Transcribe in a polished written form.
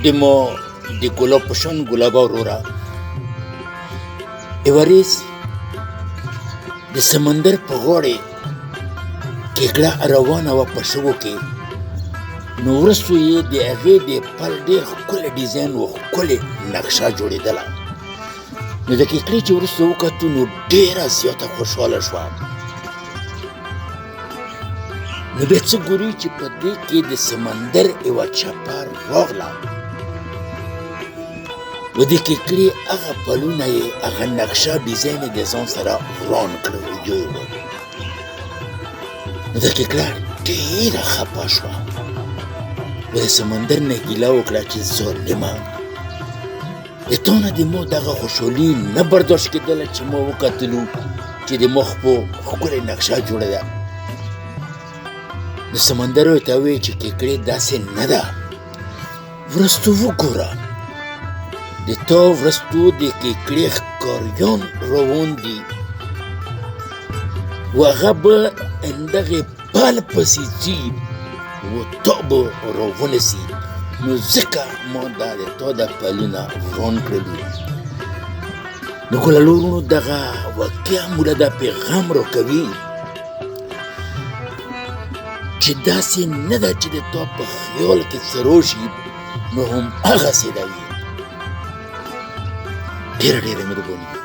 دمو د ګلو پشن ګلابا ورورا ایوریس د سمندر په غوړې کېکړه روانه وه په شګو کې. نو وروستو یې د هغې د پل ډېر ښکلی ډیزاین و ښکلې نقشه جوړېدله. نو د کېکړې چې وروسته وکتو نو ډېره زیاته خوشحاله شوه. نو بیا څه ګوري چې په دې کې د سمندر یوه چپه راغله. و د کېکړې هغه پلونه یې هغه نقشه ډیزاین یې د ځان سره وران کړه یو. نو د کېکړه ډېره خفه شوه. و د سمندر نه ګیله وکړه چې ظالمه د تا نه د ما دغه خوشحالي نه برداشت کېدله چې ما وکتلو چې د مخ په ښکلې نقشه جوړه ده. نو سمندر ورته وویل چې کېکړې داسې نه ده، وروستو وګوره د تا وروستو د کېکړې ښکاریان روان دي و هغه به همدغې پل پسې ځي و تا به راونیسي. نو ځکه ما دا د تا د پلونه وران کړلو. نو ګلالو وروڼو دغه واقعه موږ دا پیغام راکوي چې داسې نه ده چې د تا په خیال کې څه راشي نو هم هغسې ده وي. ډېره ډېره مهرباني.